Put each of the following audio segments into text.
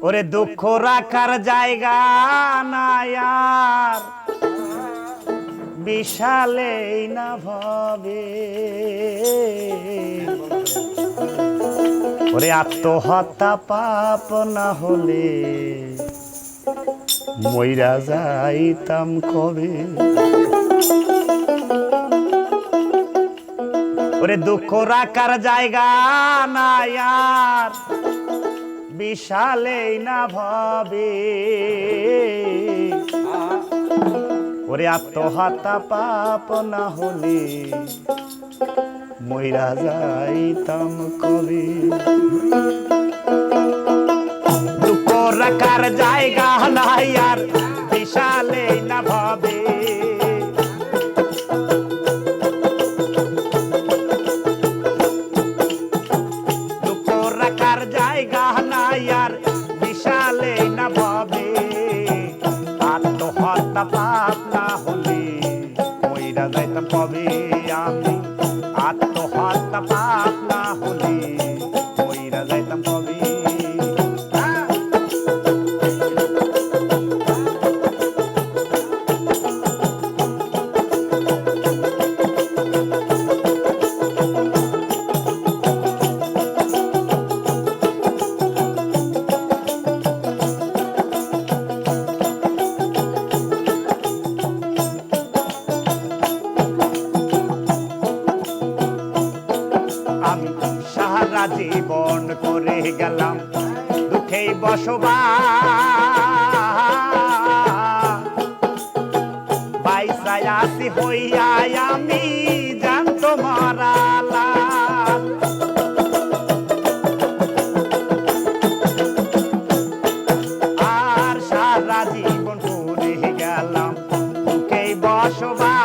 ওরে দুঃখ রাখার জায়গা নাই আর বিশালেই না ভাবে ওরে আত্মহত্যা পাপ না হলে মইরা যাইতাম কবে ওরে দুঃখ রাখার জায়গা নাই আর বিশালেই না ভাবে ওরে আত্মহত্যা পাপ না হলে মইরা যাইতাম কবে দুঃখ রাখার জায়গা নাই আর বিশালেই না ভাবে দুঃখ রাখার জায়গা নাই আর বিশালেই না ভাবে আত্মহত্যা পাপ না হলে মইরা যাইতাম কবে আমি আত্মহত্যা পাপ না হলে মইরা যাইতাম কবে আমি সারা জীবন করে গেলাম দুঃখে বসবাস বাইসায় আসি হইয়া আমি জানতো মারালা আর সারা জীবন করে গেলাম দুঃখে বসবাস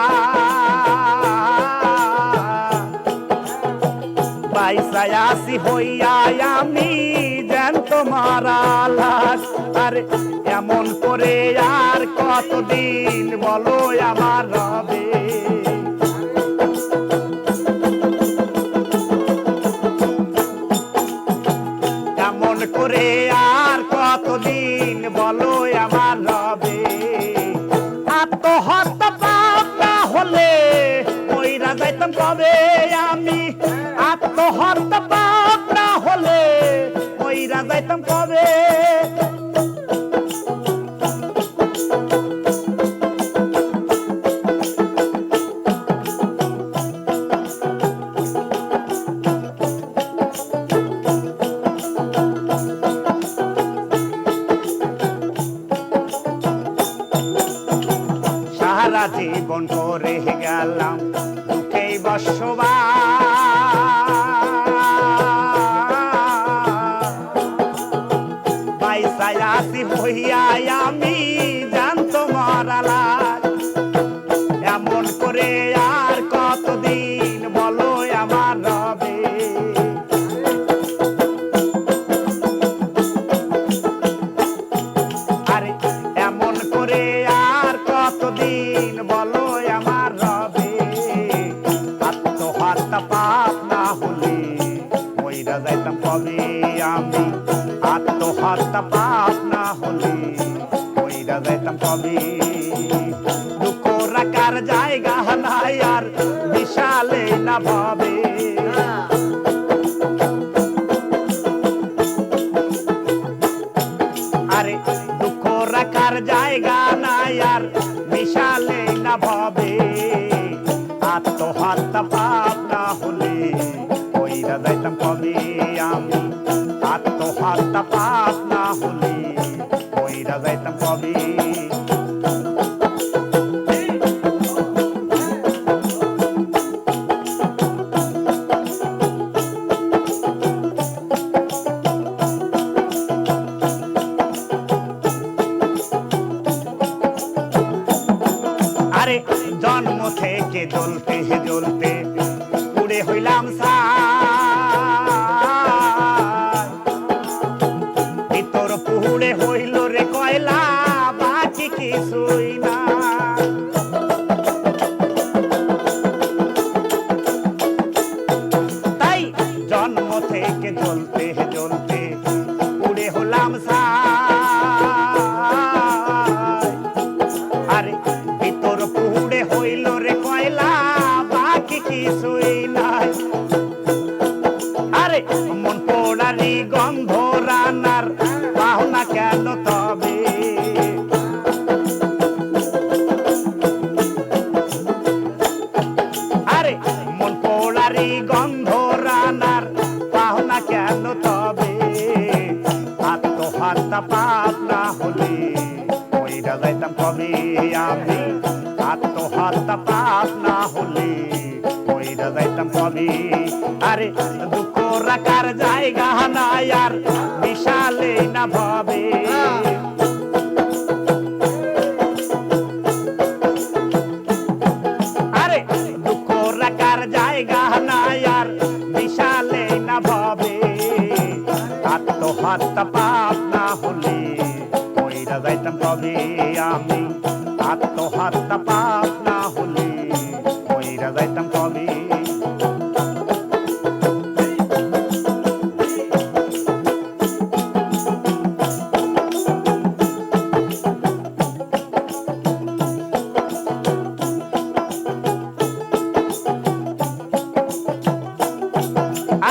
বাইসায় আসি হইয়া আমি জানতো মারালাস আর এমন করে আর কতদিন বলো আমার রবে এমন করে আর কতদিন বলো আমার রবে আত্মহত্যা পাপ না হলে মইরা যাইতাম কবে আমি আত্মহত্যা পাপ না হলে মইরা যাইতাম কবে সারা জীবন করে গেলাম দুঃখে বসবাস বাইসায় আসি হইয়া আমি জানতো মারালা এমন করে আর কতদিন বলো আমার রবে আরে এমন করে আর কতদিন বলো আমার রবে আত্মহত্যা পাপ না হলে মইরা যাইতাম কবে আমি আত্মহত্যা পাপ না হলে মইরা যাইতাম কবে দুঃখ রাখার জায়গা নাই আর বিশালে না ভাবে আরে দুঃখ রাখার জায়গা নাই আর বিশালে না ভাবে আত্মহত্যা পাপ না হলে মইরা যাইতাম কবে আমি আত্মহত্যা পাপ না হলে মইরা যাইতাম কবে আরে জন্ম থেকে জ্বলতে জ্বলতে পুড়ে হইলাম ভিতর পুড়ে হইল রে কয়লা বাকি কিছুই না তাই জন্ম থেকে জ্বলতে জ্বলতে পুড়ে হলাম আত্মহত্যা পাপ না হলে মইরা যাইতাম কবে আমি আত্মহত্যা পাপ না হলে মইরা যাইতাম কবে আরে দুঃখ রাখার জায়গা নাই আর বিশালে না ভাবে আরে দুঃখ রাখার জায়গা নাই আর বিশালে না ভাবে আত্মহত্যা পাপ না হলে মইরা যাইতাম কবে আমি আত্মহত্যা পাপ না হলে মইরা যাইতাম কবে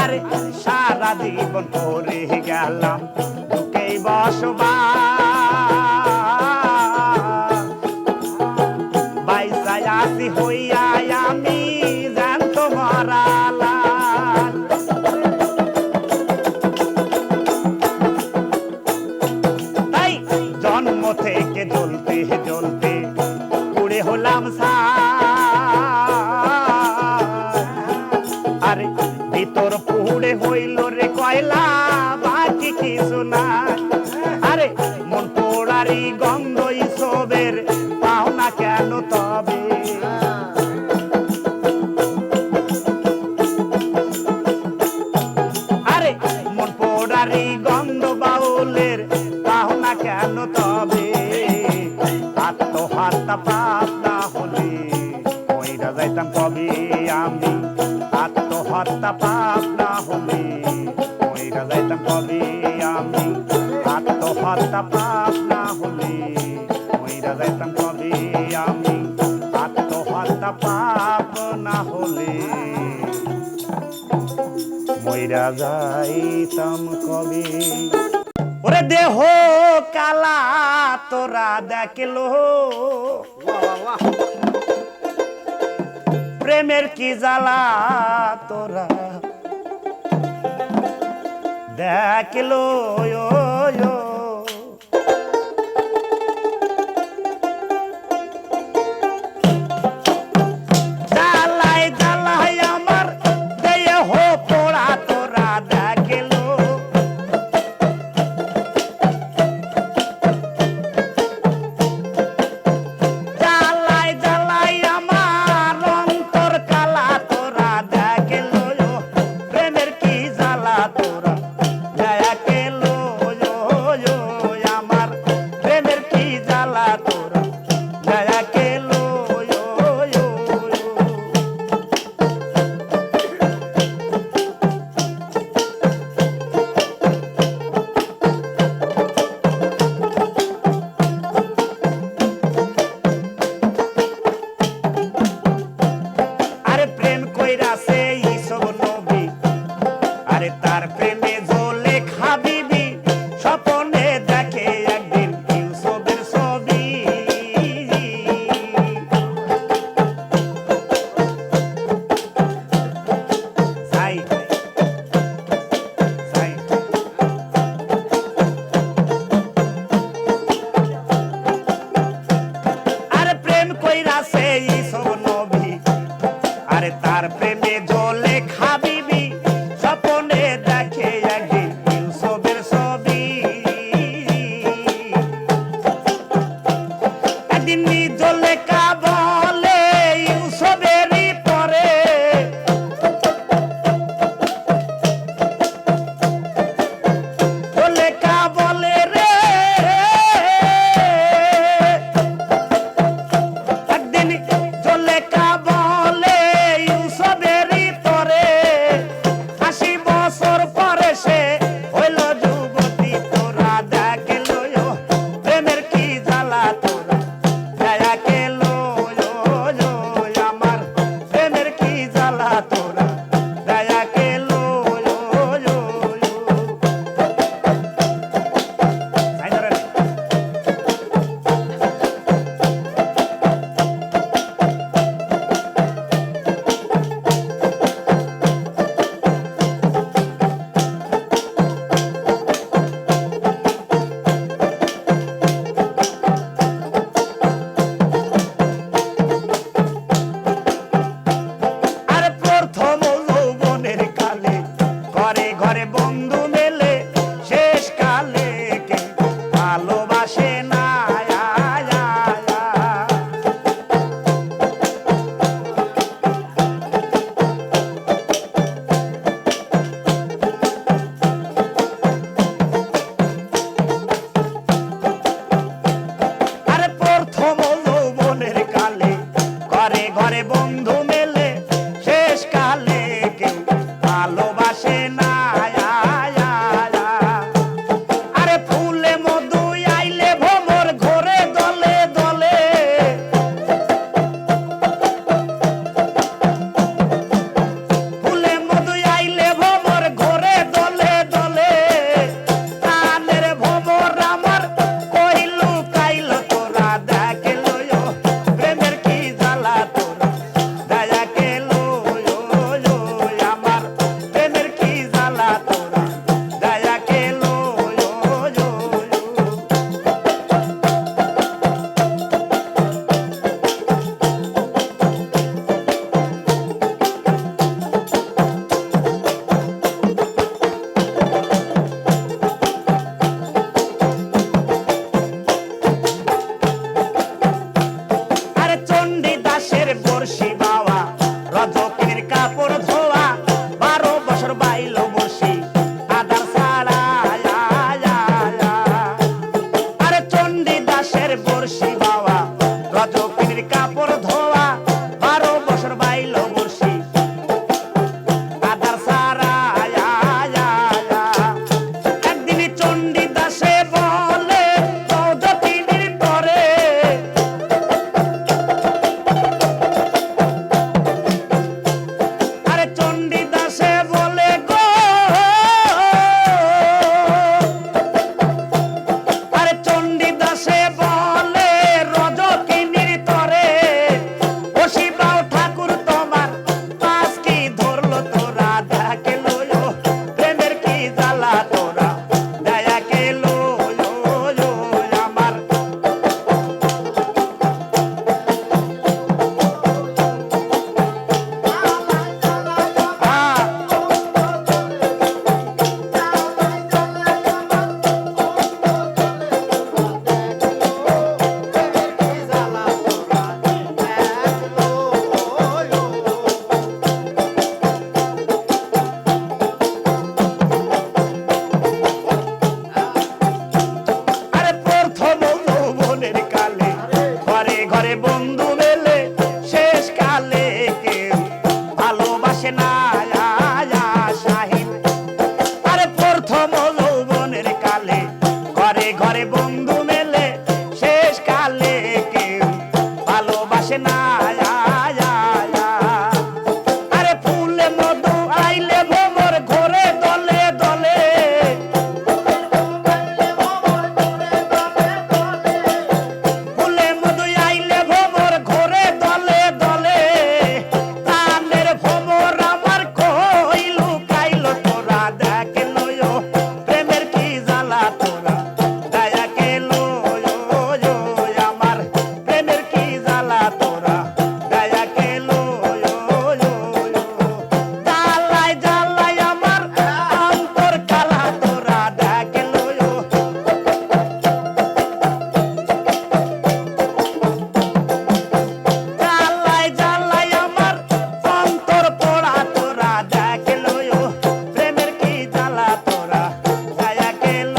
আরে সারা জীবন করে গেলাম দুঃখেই বসবাস বাইসায় আসি হইয়া আমি জানত মরালাল তাই জন্ম থেকে জ্বলতে জ্বলতে পুড়ে হলাম আরে ভিতর পুড়ে হইল রে কয়লা বাকি কিছু না আরে মন পোড়ারি গন্ধ ইসবের পাও না কেন তবে আরে মন পোড়ারি গন্ধ বাউলের পাও না কেন তবে আত্মহত্যা পাপ না হলে মইরা যাইতাম কবে আমি আত্মহত্যা পাপ না হলে মইরা যাইতাম কবে আমি আত্মহত্যা পাপ না হলে মইরা যাইতাম কবে আমি আত্মহত্যা পাপ না হলে মইরা যাইতাম কবে ওরে দেহ কালা তোরা দেখলো প্রেমের কি জ্বালা তোরা দেখলো জ্বালাই জ্বালাই আমার দেহ পোড়া তোরা দেখলো জ্বালাই জ্বালাই আমার অন্তর কালা তোরা দেখলো প্রেমের কি জ্বালা তোরা দেখলো আমার প্রেমের কি জ্বালা তোরা দেখলো আরে প্রেম কইরাছে ইসব নবী আরে তার প্রেমে জ্বলে খাবিবি স্বপনে দেখ আরে বন্ধু মেলে শেষ কালে কেউ ভালোবাসে না। আরে ফুলে মধু আইলে ভ্রমর ঘরে দলে দলে, ফুলে মধু আইলে ভ্রমর ঘরে দলে দলে, প্রাণের ভ্রমর আমার কই লুকাইল তোরা দেখল প্রেমের কি জ্বালা তোরা দয়া কেল আমার প্রেমের কি জ্বালা তোরা দয়া কেল জ্বালাই জ্বালাই আমার অন্তর কালা তোরা দেখল জ্বালাই জ্বালাই আমার অন্তর পোড়া তোরা দেখল প্রেমের কি জ্বালা তোরা দয়া কেল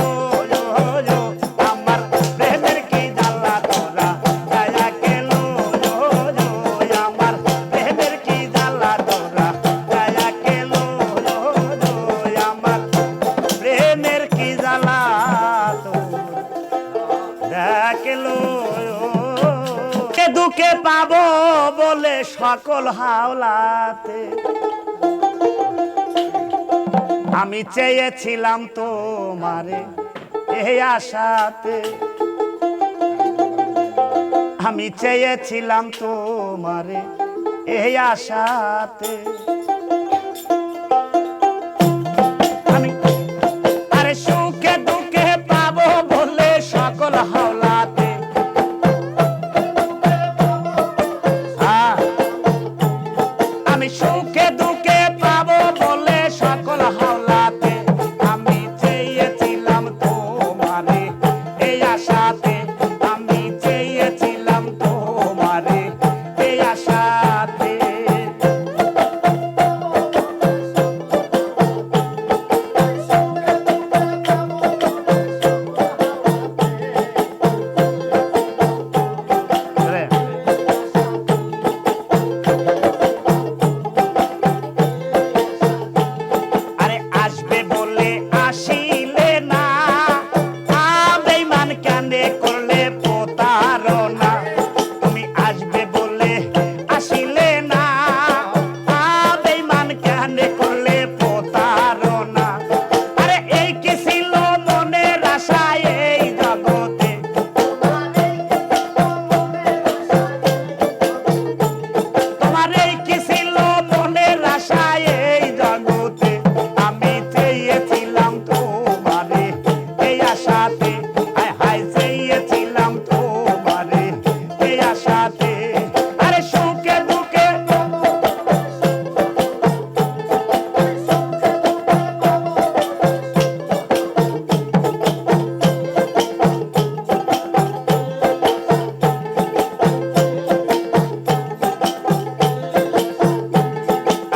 আমার প্রেমের কি জ্বালা তোরা দয়া কেল আমার প্রেমের কি জ্বালা তোরা দয়া কেল আমার প্রেমের কি জ্বালা তোরা দেখল। দুঃখে পাবো বলে সকল হাওলাতে আমি চেয়েছিলাম তোমারে এই আশাতে, আমি চেয়েছিলাম তোমারে এই আশাতে। আমি আরে সুখে দুঃখে পাবো বলে সকল হাওলাতে আমি সুখে দুঃখে পাবো বলে সকল হাওলাতে আমি চেয়েছিলাম তোমারে এই আশাতে, আমি চেয়েছিলাম তোমারে এই আশাতে। আরে আসবে বলে আসিলে না, বেঈমান কেনে করলে প্রতারণা। তুমি আসবে বলে আসিলে না, বেঈমান কেনে করলে প্রতারণা। আরে এই কি ছিল মনের আশা এই জগতে, তোমার এই কি ছিল মনের আশা এই জগতে। আমি চেয়েছিলাম তোমারে এই আশাতে, হায় হায় চেয়েছিলাম তোমারে এই আশাতে। আরে সুখে দুঃখে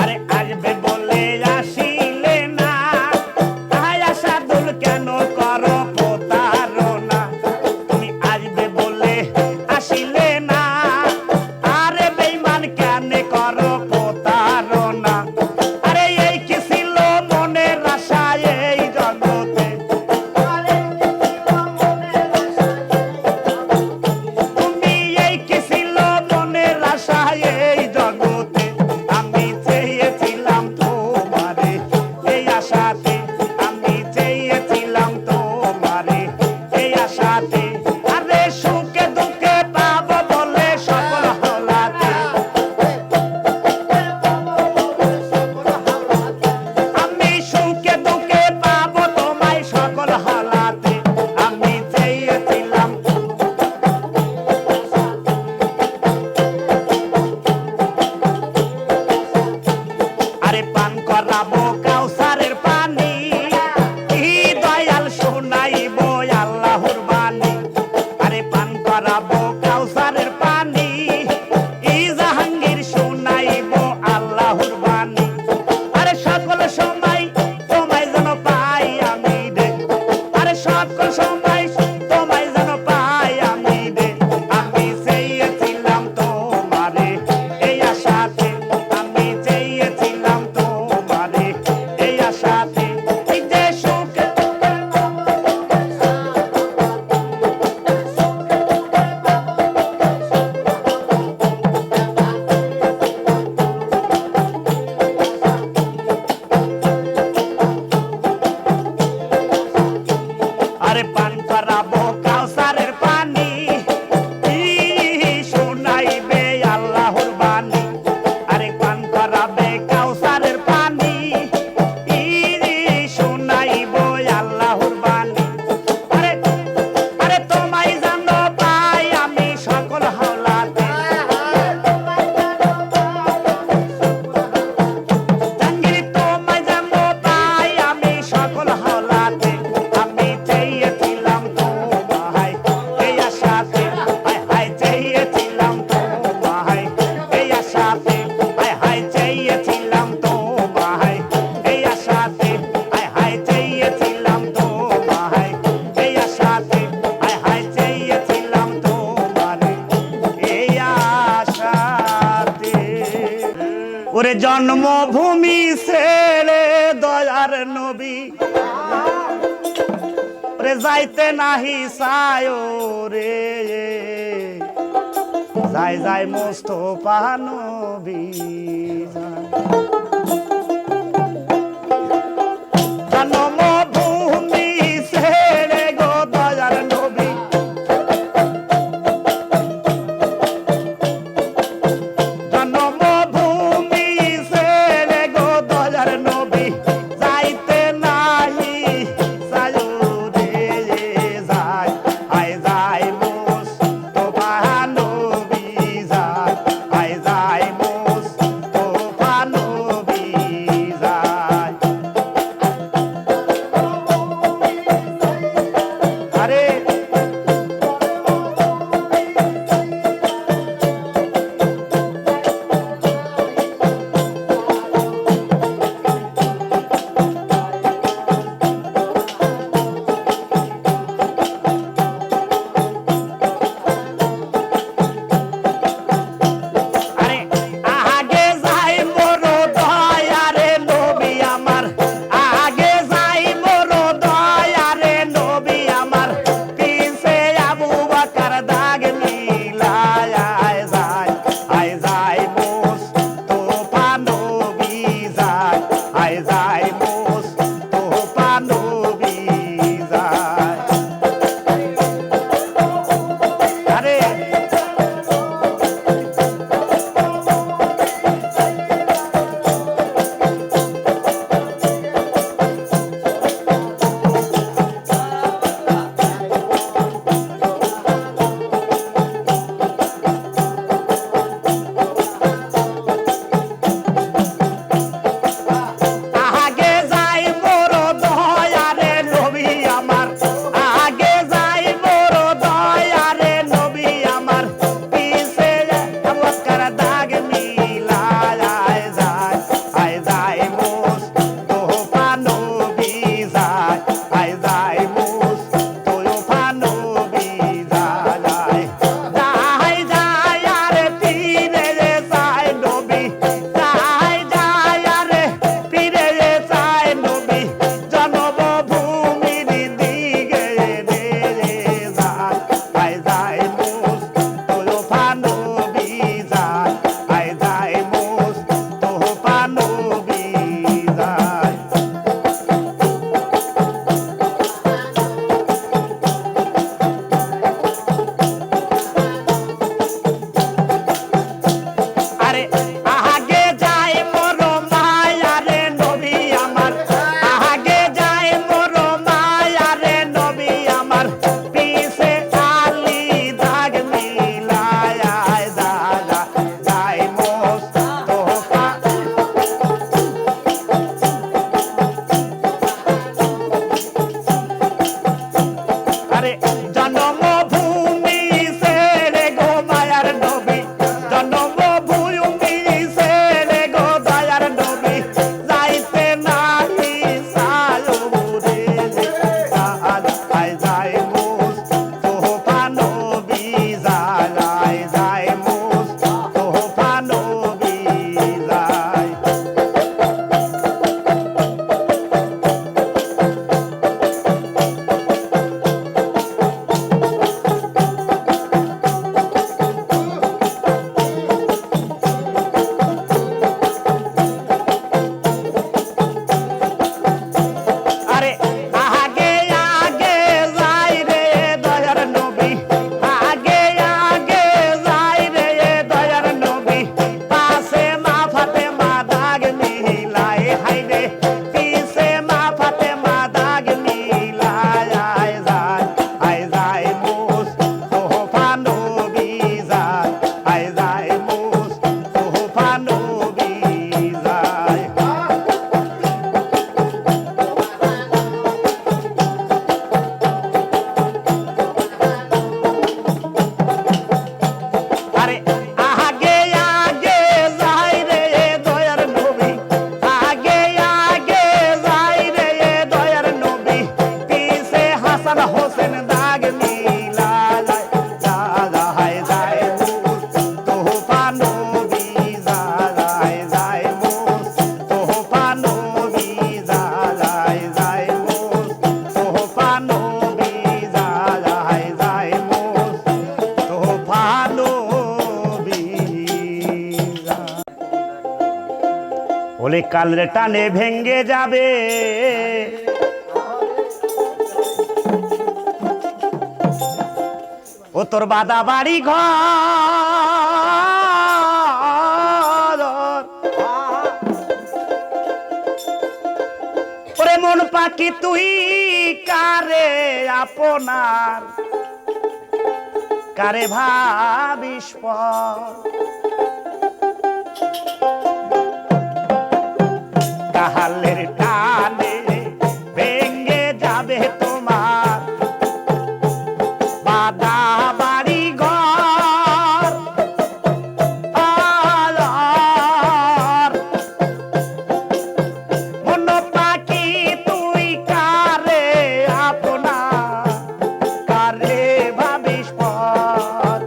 আরে আসবে বলে আসিলে না, তাই আশা দুল কেন করো প্রতারণা। তুমি আসবে বলে আসিলে না, আরে বেঈমান কেন করো প্রতারণা। আরে এই কি ছিল মনের আশা এই জগতে, তুমি এই কি ছিল মনের আশা এই জগতে। আমি চেয়েছিলাম তোমারে এই আশাতে, আমি চেয়েছিলাম তোমারে এই আশাতে। আরে সুখে দুঃখে পাবো বলে সকল হাওলাতে আমি সুখে দুঃখে পাবো তোমায় সকল হাওলাতে। আমি চেয়েছিলাম আরে পান করাবো কাউসারের পানি, কি দয়াল শোনাইবো আল্লাহর বাণী। জন্মভূমি ছেড়ে দয়ার নবী রে যাইতে নাহি চায় রে যাই যাই মোস্তফা নবী জন্মভূমি ছেড়ে গো দয়ার নবী জন্মভূমি ছেড়ে গো দয়ার নবী যাইতে নাহি চায় রে যাই আই যাই মোস্তফা নবী যাই আই যাই মোস্তফা নবী যাই কালরে টানে ভেঙ্গে যাবে ও তোর বাদা বাড়ি ঘর ওরে মন পাখি তুই কারে আপনার কারে ভাবিস পর কাহালের টানে ভেঙ্গে যাবে তোমার বাদা বাড়ি ঘর মন পাখি তুই কারে আপনার কারে ভাবিস পর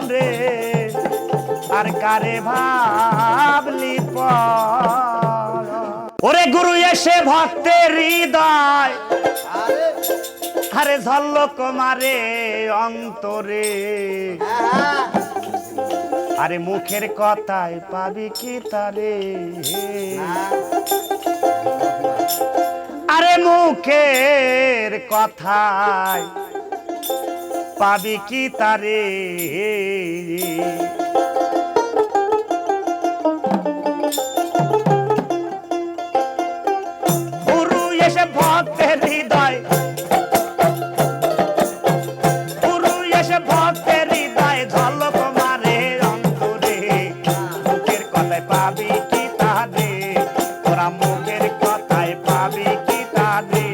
আপন রে আর কারে ভাবলি পর। ওরে গুরু এসে ভক্তের হৃদয় আরে ঝলক মারে অন্তরে, আরে মুখের কথায় পাবি কি তারে, আরে মুখের কথায় পাবি কি তারে। গুরু এসে ভক্তের হৃদয়, গুরু এসে ভক্তের হৃদয় ঝলক মারে অন্তরে, মুখের কথায় পাবি কি তারে, তোরা মুখের কথায় পাবি কি তারে।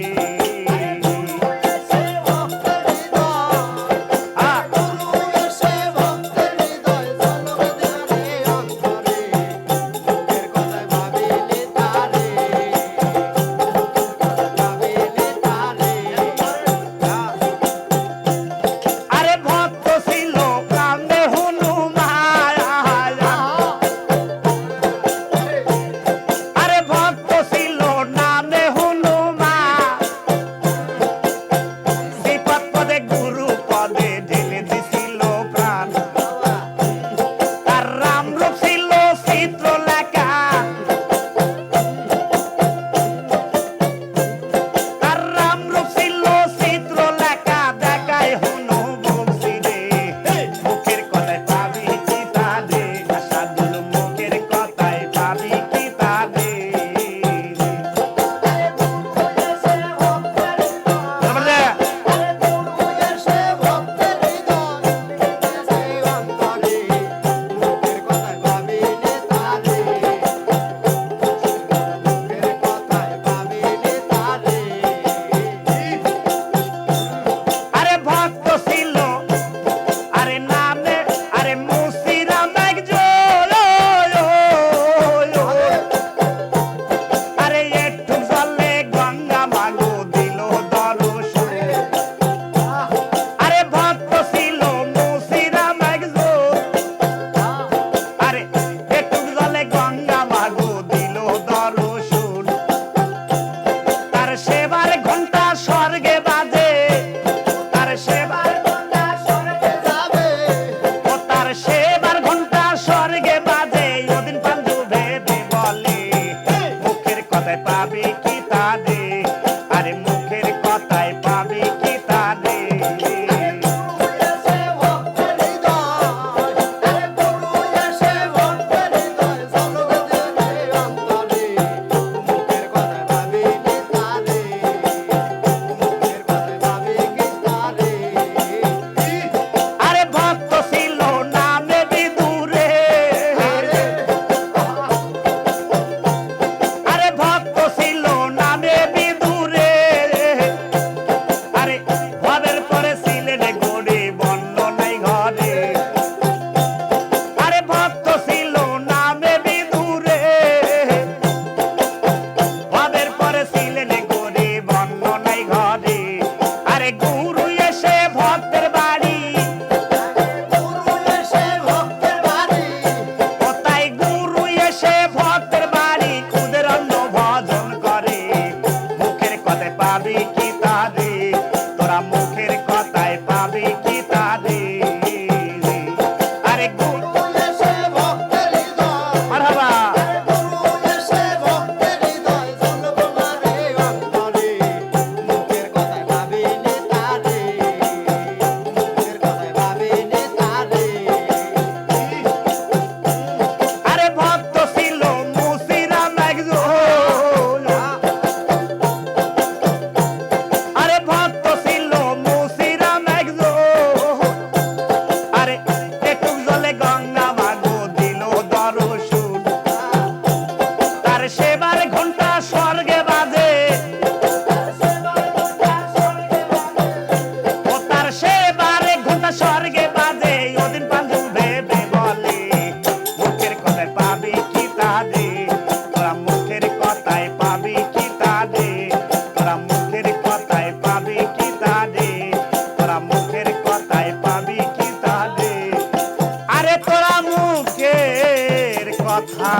তোরা মুখের কথা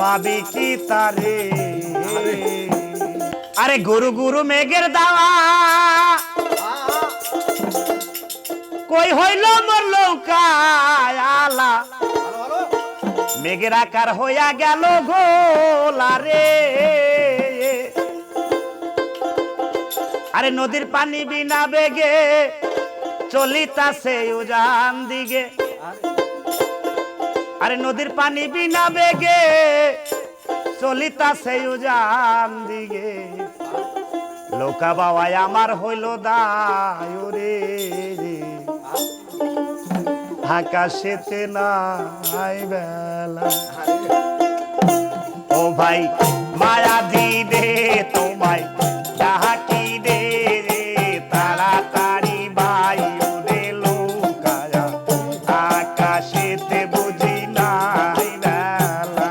পাবি কি তারে আরে গুরু গুরু মেঘের দাওয়া কই হইল মোর লৌকায় আলা মেঘের আকার হইয়া গেল গোলা রে আরে নদীর পানি বিনা বেগে চলিতাছে উজান দিকে আরে নদীর পানি বিনা বেগে চলিতাছে উজান দিকে লোকা বাবাই আমার হইল দায় রে আকাশেতে নাই বেলা ও ভাই মায়া দিদে তোমায় ডাকি দে রে তাড়াতাড়ি ভাই ওরে লোকায়া আকাশেতে বুঝি নাই বেলা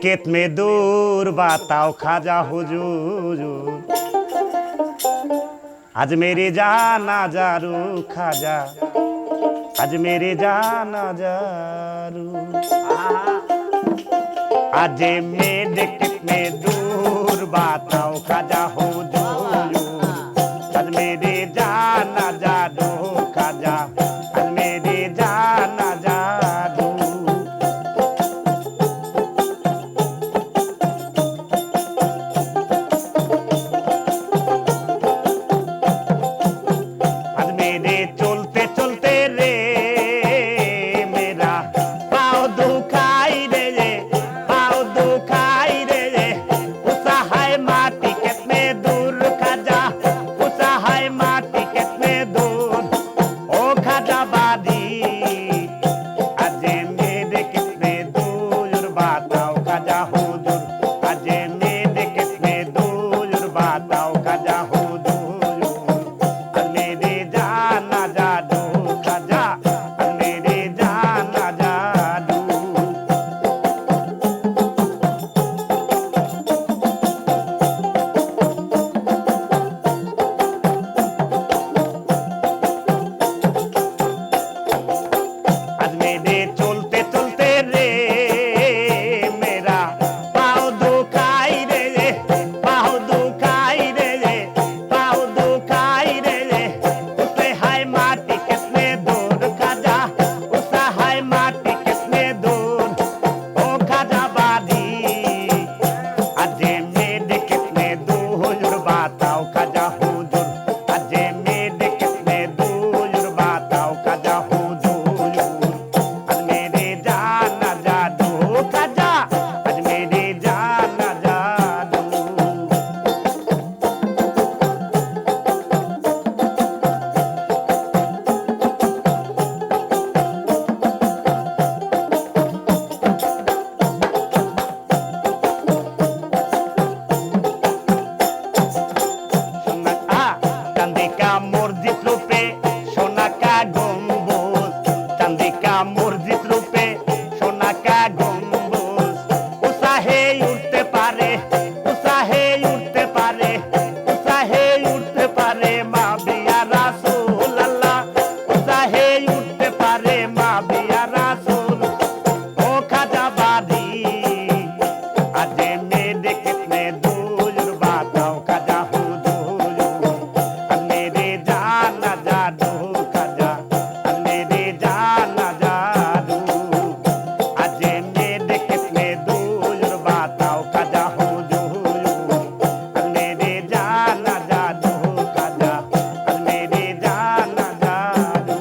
केत में दूर बताओ खाजा हुजूर आज मेरे जाना जारू खाजा आज मेरे जाना जारू आज मेरे कितने दूर बताओ खाजा हुजूर आज मेरे जाना जारू खाजा आज मेरे जाना जारू आज मेरे चलते चलते रे मेरा पाँव दुखाई रे पाँव दुखाई रे उसहाय माटी कितने दूर खाजा उसहाय माटी कितने दूर ओ खाजा बादी आज मेरे कितने दूर बताओ खाजा हुजूर आज मेरे कितने दूर बताओ खाजा हुजूर आज मेरे जाना जादू खाजा आज मेरे जाना जादू आज मेरे चलते चलते रे मेरा पाँव दुखाई रे पाँव दुखाई रे पाँव दुखाई रे उसे हाय माटी कितने दूर खाजा उसे हाय माटी कितने दूर ओ खाजा बादी आज मेरे कितने दूर बताओ खाजा हुजूर आज मेरे कितने दूर बताओ खाजा हुजूर आज मेरे जाना जादू खाजा आज मेरे जाना जादू চান্দিকা মসজিদ রূপে সোনাকা গম্বুজ চান্দিকা মসজিদ রূপে সোনাকা গম্বুজ উৎসাহে উঠতে পারে উৎসাহে উঠতে পারে উৎসাহে উঠতে পারে মা বিয়া রাসূল আল্লাহ উৎসাহে উঠতে পারে মা বিয়া রাসূল ও খাজা বাদি आज मेरे कितने दूर बताओ खाजा हुजूर आज मेरे जाना जादू खाजा आज मेरे जाना जादू आज मेरे कितने दूर बताओ खाजा हुजूर आज मेरे जाना जादू खाजा आज मेरे जाना जादू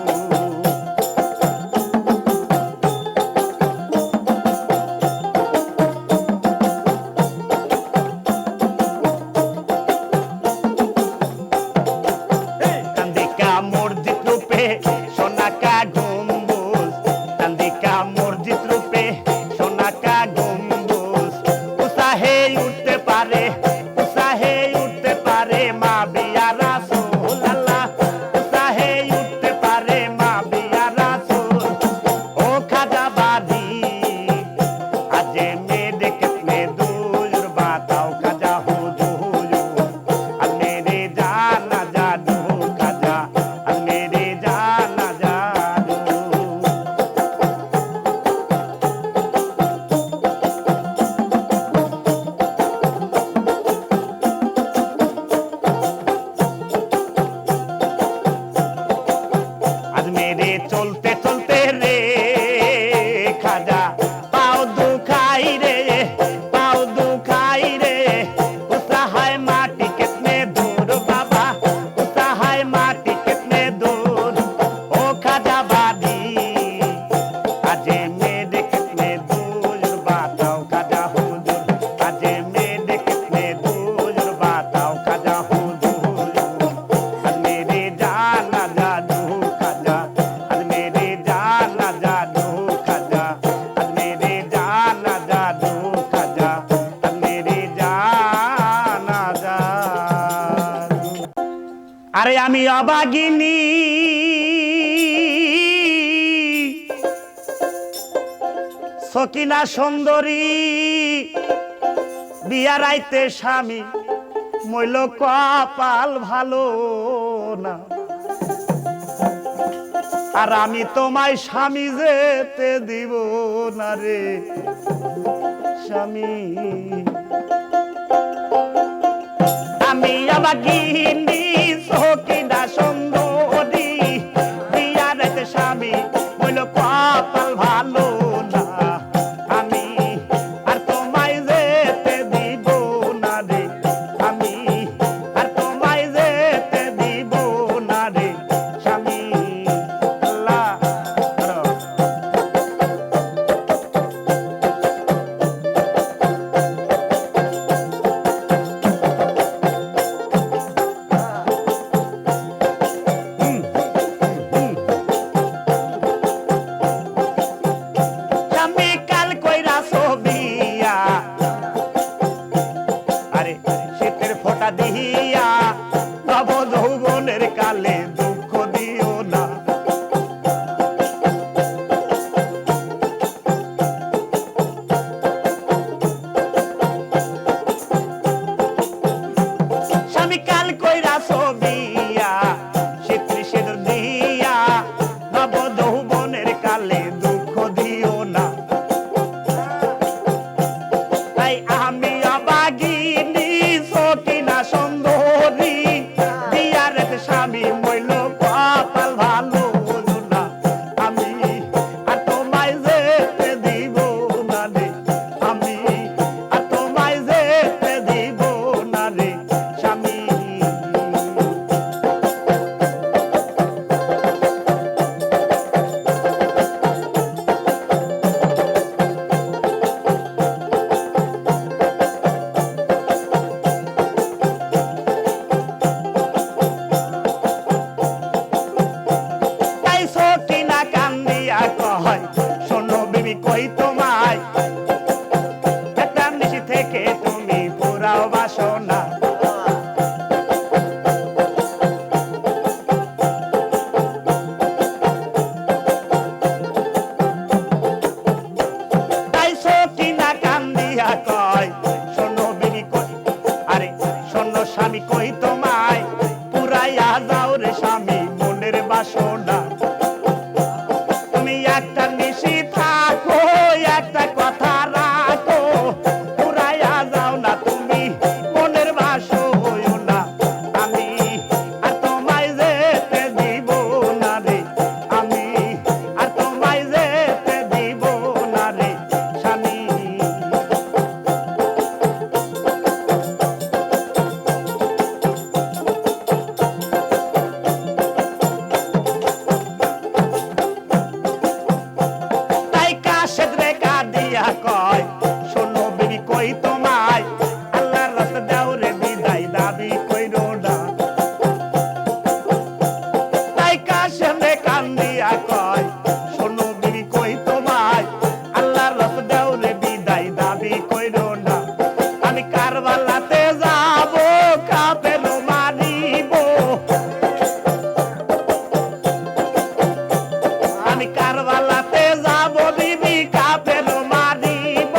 চান্দিকা মসজিদ রূপে সোনাকা গম্বুজ চান্দিকা মসজিদ রূপে সোনাকা গম্বুজ উৎসাহে উঠতে পারে উৎসাহে উঠতে পারে মা বিয়া রাসূল আল্লাহ উৎসাহে উঠতে পারে মা বিয়া রাসূল ও খাজা বাদি आज मेरे कितने दूर बताओ खाजा हुजूर आज मेरे जाना जादू खाजा आज मेरे जाना जादू आज मेरे चलते चलते रे खाजा पाँव दुखाई रे पाँव दुखाई रे उसहाय माटी कितने दूर बाबा उसहाय माटी कितने दूर ओ खाजा बादी आज मेरे कितने दूर बताओ खाजा हुजूर आज मेरे कितने दूर बताओ खाजा हुजूर आज मेरे जाना जादू खाजा आज मेरे जाना जादू खाजा आज मेरे जाना जादू खाजा आज मेरे जाना जादू আরে আমি অবাগিনী সকিনা সুন্দরী বিয়া রাইতে স্বামী মইল কপাল ভালো না, আর আমি তোমায় স্বামী যেতে দিব না রে স্বামী। আমি আমার গিন্নি সকিনা সুন্দরী বিয়া রাইতে স্বামী মইল কপাল ভালো না, আমি আর তোমায় যেতে দিব না রে, আমি আর তোমায় যেতে দিব না রে স্বামী। আল্লাহ স্বামী কাল কইরা ছবিয়া, আরে শীতের ফোঁটা দিহিয়া নব যৌবনের কালে দুঃখ দিও না। স্বামী কাল কইরা ছবিয়া শীতের সিঁদুর দিয়া নব যৌবনের কালে দুঃখ দিও না। তাই আমি অবাগিনী সকিনা সুন্দরী বিয়া রাইতে স্বামী মইল কপাল ভালো না, আমি আর তোমায় যেতে দিব না রে, আমি আর তোমায় যেতে দিব না রে স্বামী। তাই সকিনা কান্দিয়া কয় শোনো বেবি কই তোমায়, একটা নিশি থেকে তুমি পুরাও বাসনা। তাই সকিনা কান্দিয়া কয় শোনো বেবি কই, আরে শোনো স্বামী কই তোমায় পুরাইয়া যাও রে স্বামী মনের বাসনা। তুমি একটা নিশি থাকো একটা কথা রাখো, পুরাইয়া যাও না তুমি মনের বাসনা, আমি আর তোমায় যেতে দিব না রে, আমি আর তোমায় যেতে দিব না রে স্বামী। তাই কাশেদ রে কাঁদিয়া কয় শোনো বেবি কই তোমায়, আল্লাহর রাস্তা দাও রে বিদায় দাবি কইরো না। তাই কাশেদ রে কাঁদিয়া কয় শোনো বেবি কই তোমায়, আল্লাহর রাস্তা দাও রে বিদায় দাবি কইরো না। আমি কারবালাতে যাব কাফের মারিব, আমি কারবালাতে যাব বিবি কাফের মারিব,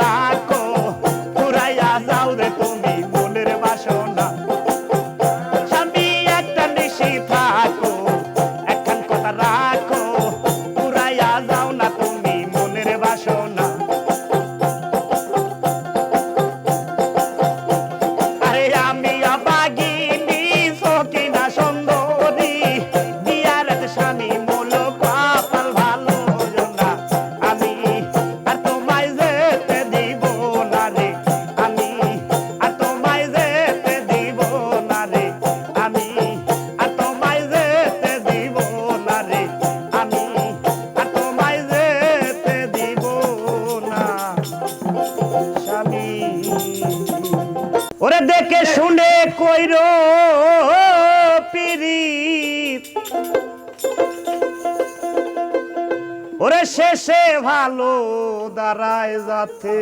রাখো পুরাইয়া যাও রে তুমি মনের বাসনা স্বামী একটা নিশি থাকো একখান কথা রাখো পুরাইয়া যাও না তুমি মনের বাসনা আরে আমি অবাগিনী সকিনা সুন্দরী বিয়ার স্বামী মূল কপাল ভালো না আমি আর তোমায় যেতে দিব না রে আমি আর তোমায় যেতে দিব না রে আমি আর তোমায় যেতে দিব না রে আমি আর তোমায় যেতে দিব না স্বামী ওরে দেখে শুনে কইরো পিরিত ওরে শেষে ভালো দাঁড়ায় যাতে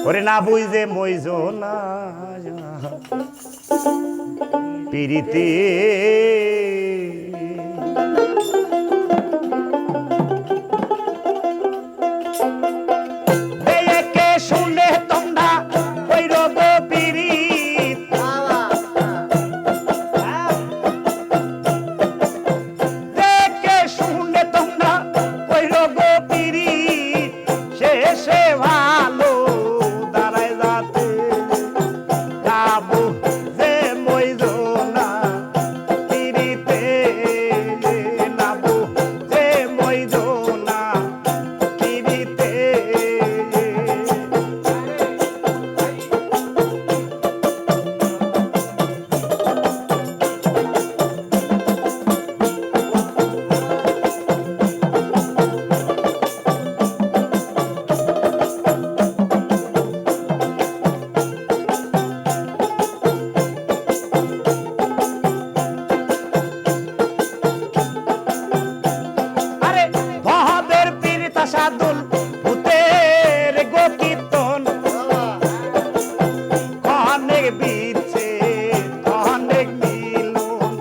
ওরে না বুঝে মইজো না পিরিতে দেখে শুনে তোমরা কইরো গো পিরিত দেখে শুনে তোমরা কইরো গো পিরিত শেষে ভালো দাঁড়ায় যাতে যাবো যে মইজো না পিরিতে নাবো যে মইজো না পিরিতে আরে ভবের পীড়িতা সাধুল ভূতের গো কীর্তন অনেক বিচ্ছে অনেক মিলন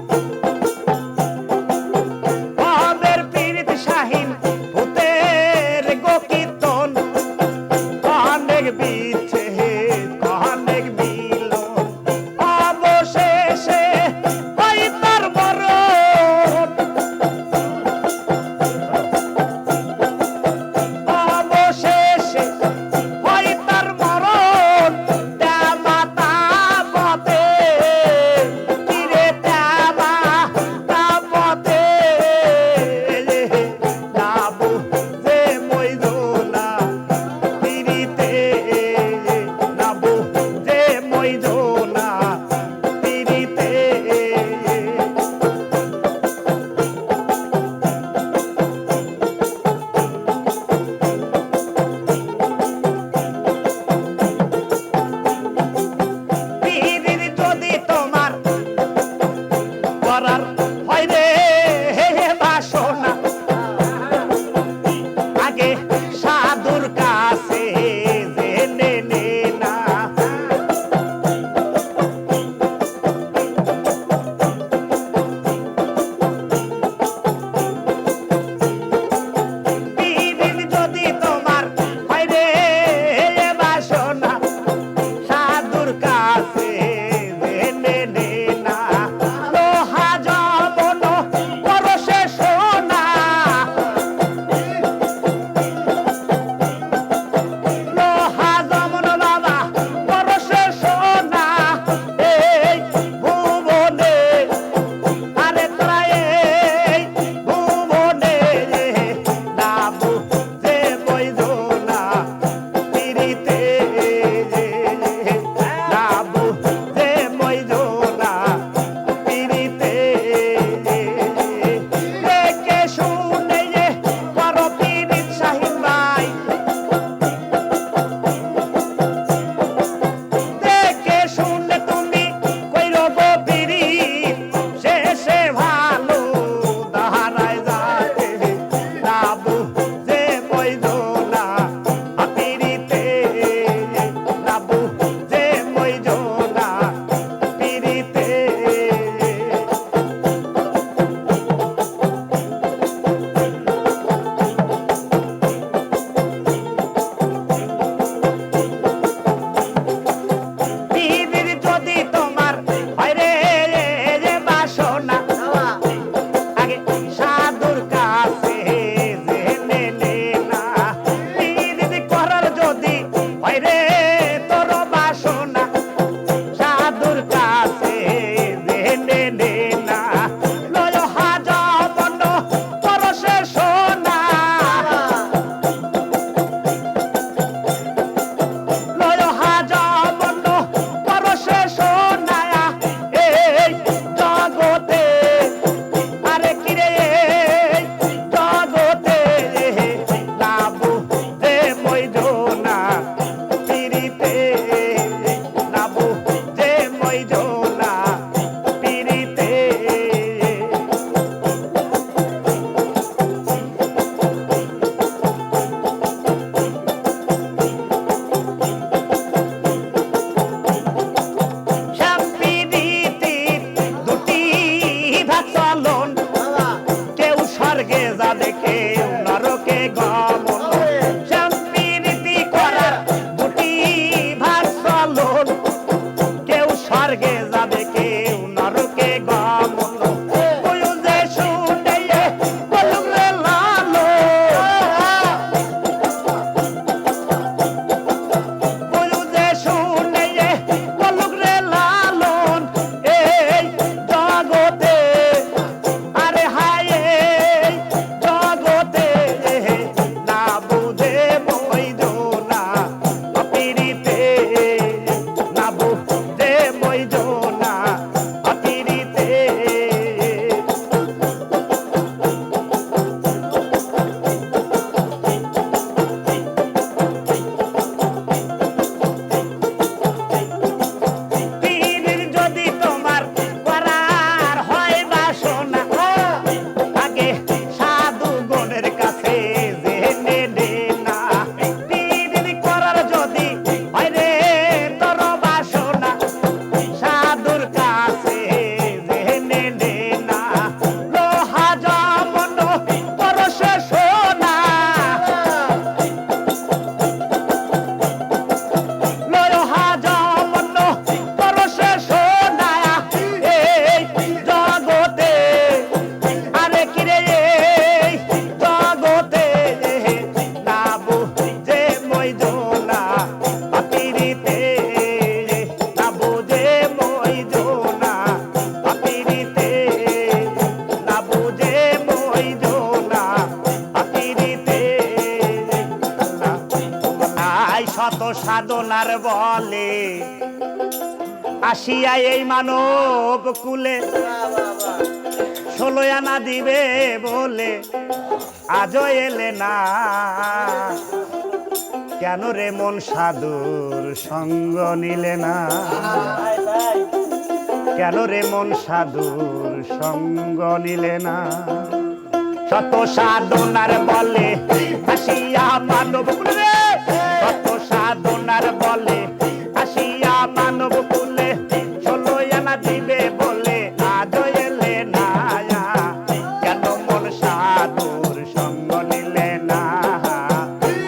ভবের পীড়িত শাহীন ভূতের গো কীর্তন অনেক বিচ্ছে অনেক মিলন অবশেষে ওই তার মরণ শত সাধনার বলে আসিয়া এই মানব কুলে 16 আনা দিবে বলে আজও এলে না কেন রে মন সাধুর সঙ্গ নিলে না কেন রে মন সাধুর সঙ্গ নিলে না শত সাধনার বলে আসিয়া মানব কুলে শত সাধনার বলে আসিয়া মানব কুলে 16 আনা দিবে বলে আজও এলে না কেন মন সাধুর সঙ্গ নিলে না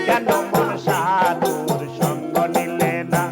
কেন মন সাধুর সঙ্গ নিলে না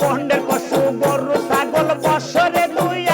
বন্ডের পশু গরু ছাগল বছরে 2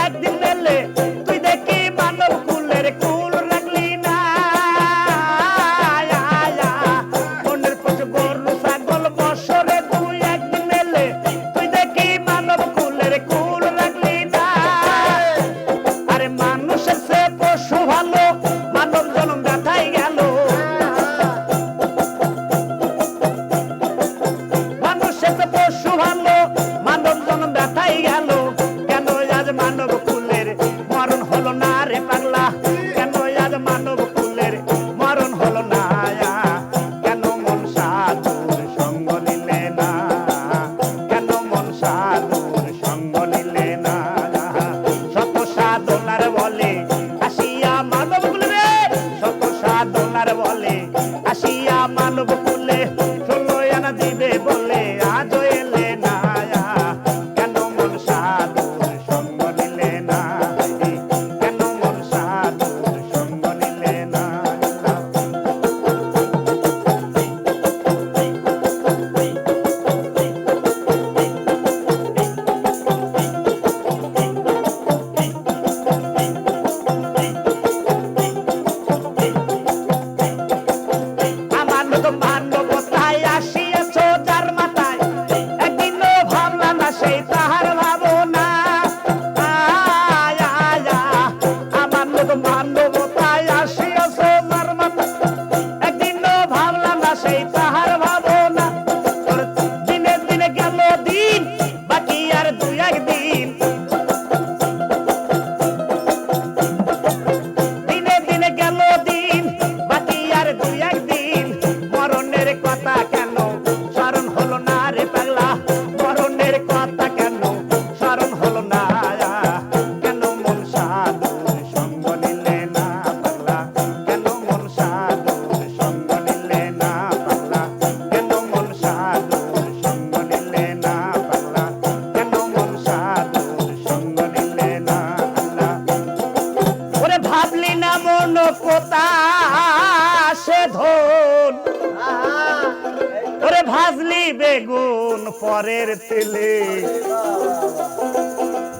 পহরের তেলে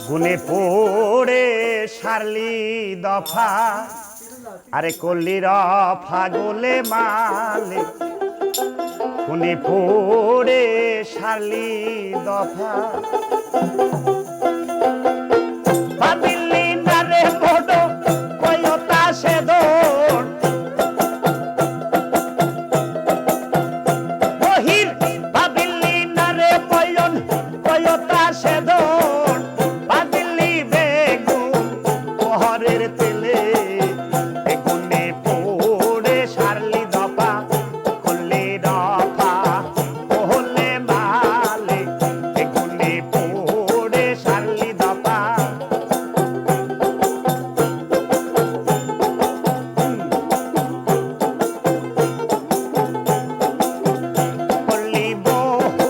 গুনে পড়ে সারলি দফা আরে করলি রফা গোলে মালে গুনে পড়ে সারলি দফা বাদিল্লি নারে বড় কয়তা সে দোর বহির বাদিল্লি নারে বয়ন কয়তা সে দোর বাদিল্লি বেগুন পহরের তেলে বেগুনে পড়ে সারলি দফা করলি রফা বহলে মালে বেগুনে পড়ে সারলি দফা করলি বহু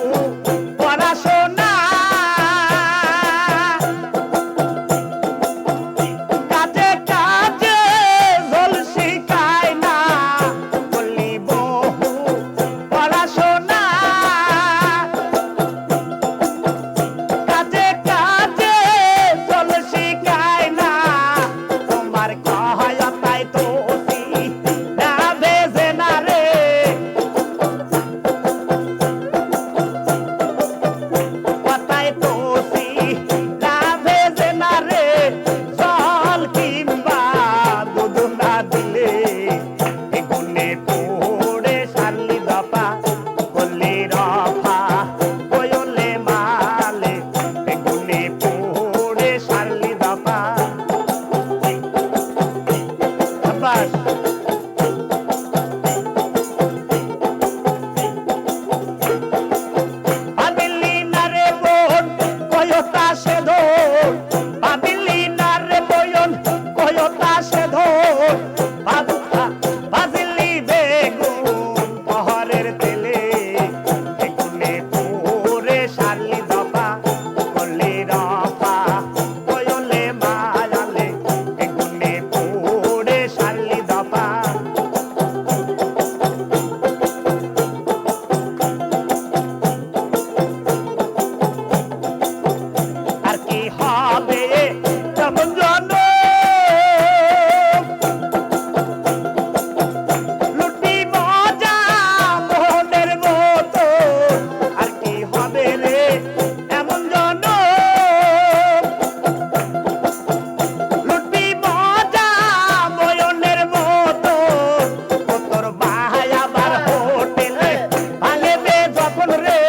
পড়াশোনা কাজে কাজে ঝোল শিখায় না করলি বহু পড়াশোনা কাজে কাজে ঝোল শিখায় না তোমার কহায়তায় তোষি না বেজে না রে কথায় তোষি না ভেজে না রে জল কিংবা দুধ না দিলে বেগুনে পড়ে সারলি দফা করলি রফা বয়লে মালে বেগুনে পড়ে সারলি দফা বাস বাদিল্লি নারে বোন কয়তা সে ধোর বাদিল্লি নারে বয়ন কয়তা সে ধোর বাদিল্লি বেগুন পহরের তেলে বেগুনে পড়ে সারলি দফা করলি রফা বয়লে মায়ালে বেগুনে পড়ে সারলি দফা আর কি হবে তেমন জনম লুটি মজা মোহনের মতো আর কি হবে রে এমন জনম লুটি মজা মোহনের মতো তোর ভাই আবার হোটেলে ভাঙবে যখন রে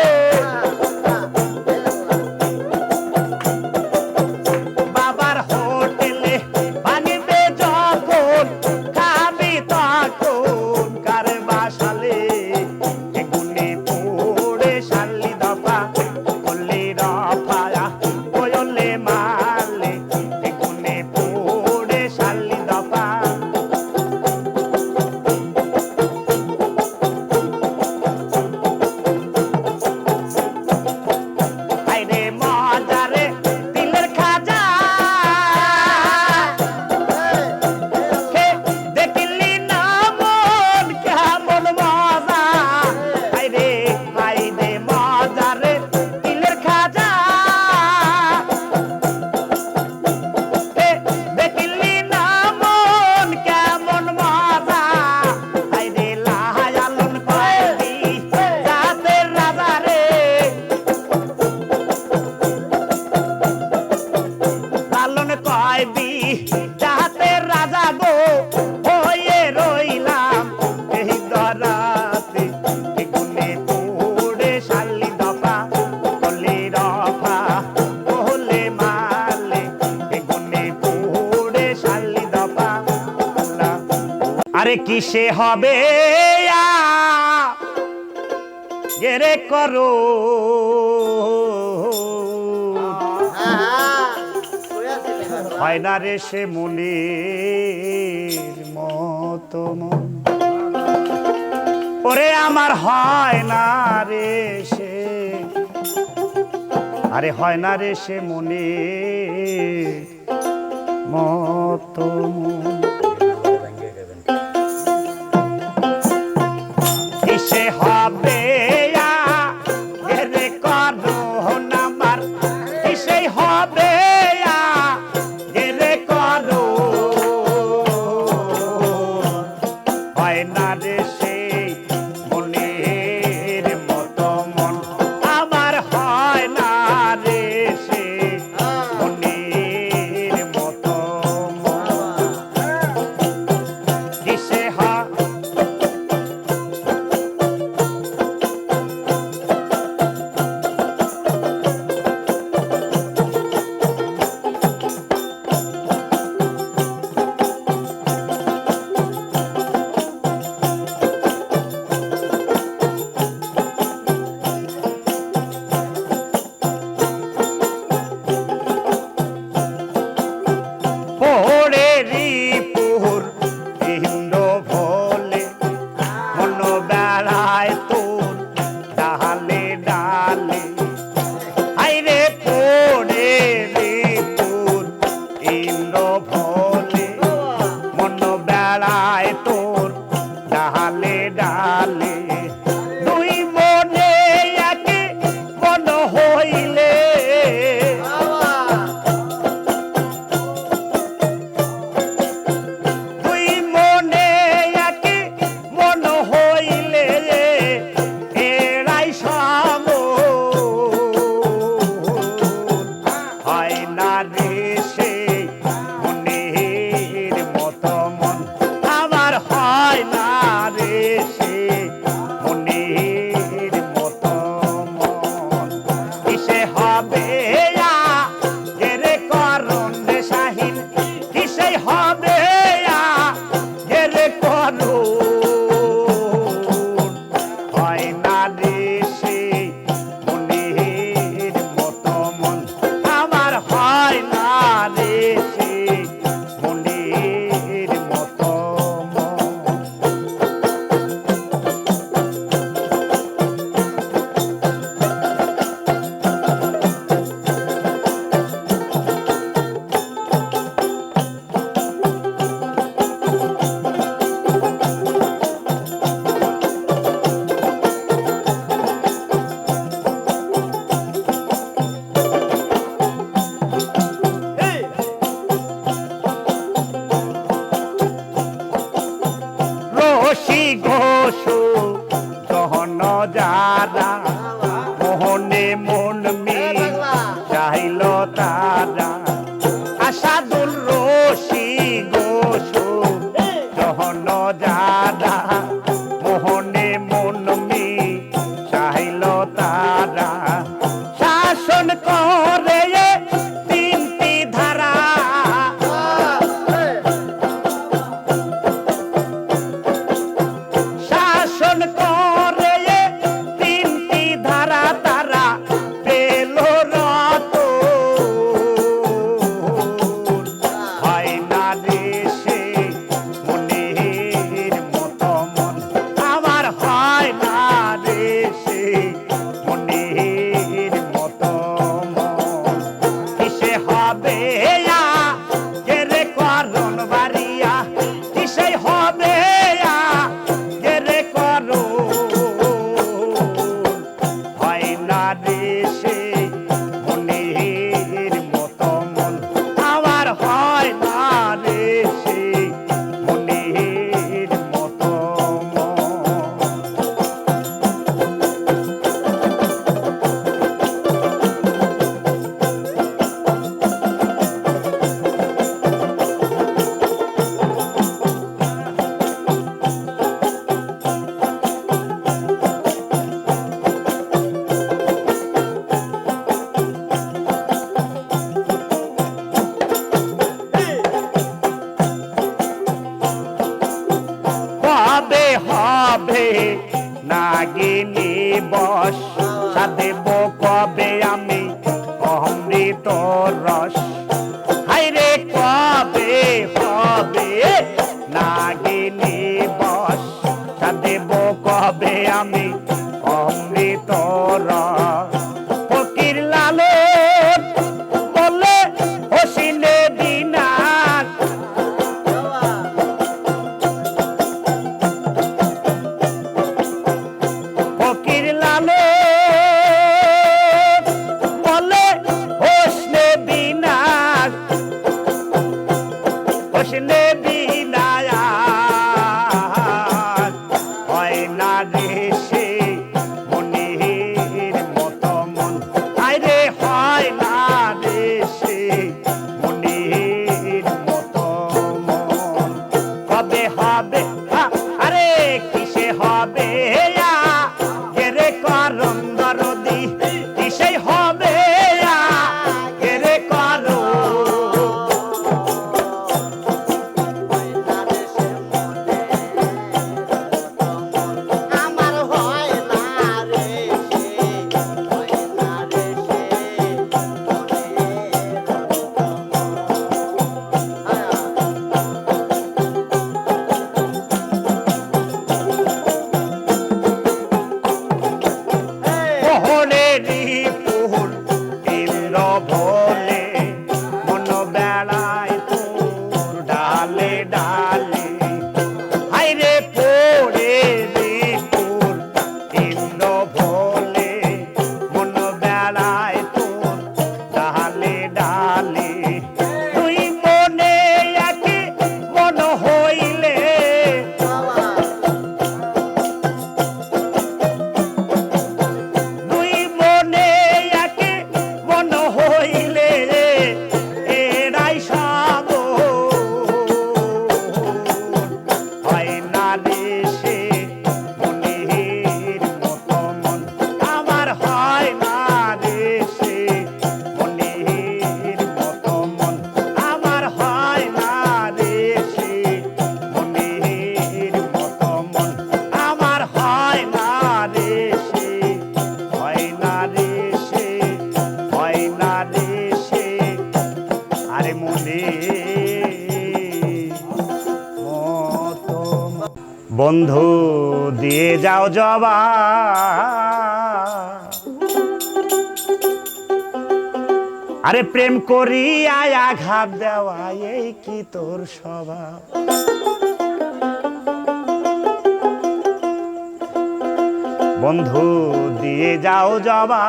বাবার হোটেলে ভাঙবে যখন খাবি তখন কার বাসালে বেগুনে পড়ে সারলি দফা করলি রফা বয়লে মালে বেগুনে পড়ে সারলি দফা আইরে মজারে দিলের খাজা দেখিলি না মন কেমন মজা আইরে আইরে মজারে দিলের খাজা দেখিলি না মন কেমন মজা আইরে লাহায়ালন কয়দি জাতের রাজা রে লালন কয়দি জাতের রাজা গো হয়ে রইলাম এই দরাতে বেগুনে পড়ে সারলি দফা করলি রফা বহলে মালে বেগুনে পড়ে সারলি দফা আল্লাহ আরে কিসে হবে গেরে করো হয় না রে সে মনির মতো মন ওরে আমার হয় না রে সে আরে হয় না রে সে মনির মতো মন কিসে হবে রে কর বস সাদেব কবে আমি অমৃত রস হাইরে কবে হবে নাগিনী বস সাদেব কবে আমি অমৃত রস ফকির লালন বলে হসিনে বিনা ফকির লালন বলে হোসনে বিনা হোসনে বিনা হয় না রে সে মনির মতো মন আরে হয় না রে সে মনির মতো মন কবে হবে আরে কিসে হবে গেরে করম দরদি কিসে হবে গেরে করো আমার হয় না রে সে হয় না রে সে মোহনেরই ফুল ইন্দ্র ভোলে মন বেড়ায় তোর ডালে ডালে হাইরে পড়ে রে ফুল ইন্দ্র ভোলে মন বেড়ায় তোর ডালে ডালে তুই মনে একে মন হইলে দুই মনে একে মন হইলে এরাই সব হয় না রে সে মনির মতো মন আমার হয় না রে সে মনির মতো মন আমার হয় না রে সে মনির মতো মন আমার হয় না রে সে হয় না রে সে হয় না রে সে আরে মনে মতো বন্ধু দিয়ে যাও জবা আরে প্রেম করিয়া আঘাত দেওয়া এই কি তোর স্বভাব বন্ধু দিয়ে যাও জবা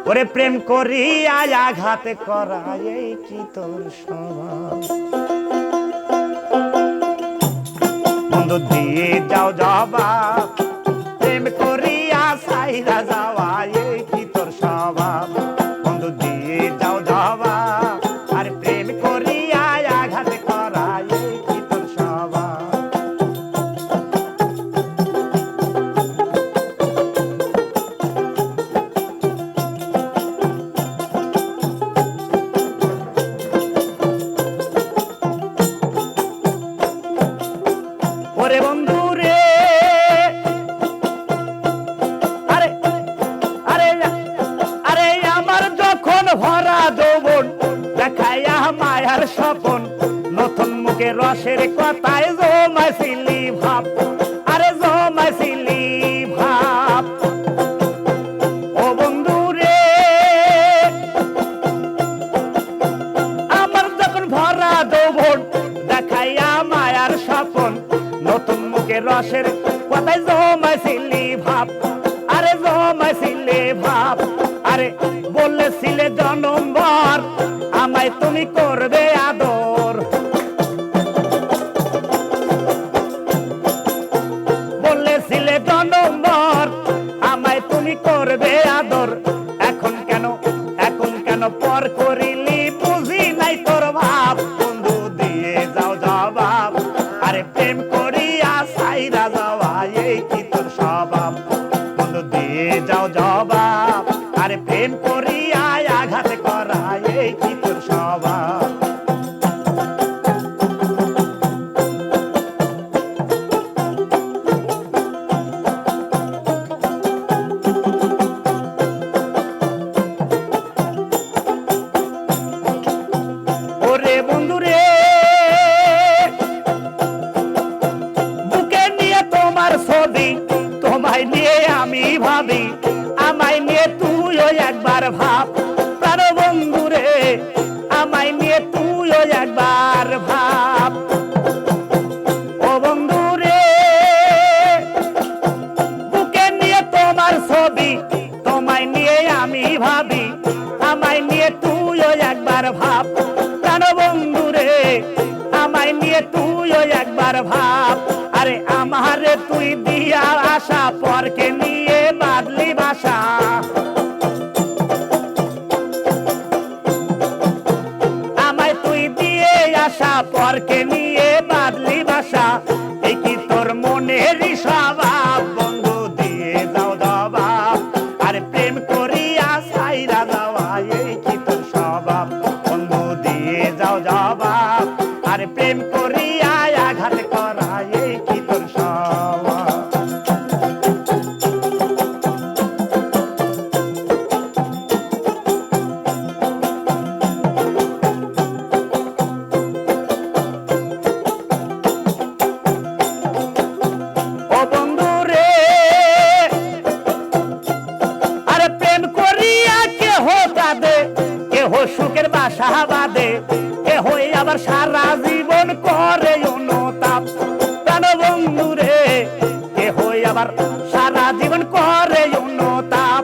ওরে প্রেম করিয়া আঘাত করা এই কি তোর স্বভাব বন্ধু দিয়ে যাও জবা প্রেম করিয়া সাইরা যাওয়া এই কি তোর স্বভাব বন্ধু দিয়ে যাও জবা আর প্রেম করিয়া আঘাত করা এই কি তোর স্বভাব ওরে বন্ধু রে আরে আরে আরে আমার যখন ভরা যৌবন দেখাইয়া মায়ার স্বপন নতুন মুখে রসের কথায় জমাইছিলি ভাব আরে জমাইছিলি ভাব ও বন্ধু রে আমার যখন ভরা যৌবন দেখাইয়া মায়ার স্বপন নতুন মুখে রসের কথায় জমাইছিলি ভাব আরে জমাইছিলে ভাব আরে বলেছিলে জনমভর আমায় তুমি করবে আদর বলেছিলে জনমভর আমায় তুমি করবে আদর এখন কেন পর করিলি বুঝি নাই তোর ভাব বন্ধু দিয়ে যাও জবাব আরে প্রেম করিয়া সাইরা যাওয়া এই কি তোর স্বভাব বন্ধু দিয়ে যাও জবাব আরে প্রেম করিয়া আঘাত করা এই কি তোর স্বভাব ভাব প্রাণ বন্ধু রে আমায় নিয়ে তুইও একবার ভাব ও বন্ধু রে বুকে নিয়ে তোমার ছবি তোমায় নিয়ে আমি ভাবি আমায় নিয়ে তুইও একবার ভাব প্রাণ বন্ধু রে আমায় নিয়ে তুইও একবার ভাব আরে আমারে তুই দিয়া আশা পরকে নিয়ে বাদলি ভাষা আমায় তুই দিয়ে আশা পরকে নিয়ে বাদলি ভাষা এই কি তোর মনেরই স্বভাব বন্ধু দিয়ে যাও জবাব আরে প্রেম করিয়া সাইরা যাওয়া এই কি তোর স্বভাব বন্ধু দিয়ে যাও জবাব আরে প্রেম করিয়া আঘাত করা এই কি তোর স্বভাব ও বন্ধু রে আরে প্রেম করিয়া কেহ কাঁদে কেহ সুখের বাসা বাঁধে কেহ আবার সারা জীবন করে অনুতাপ প্রাণ বন্ধু রে কেহ আবার সারা জীবন করে অনুতাপ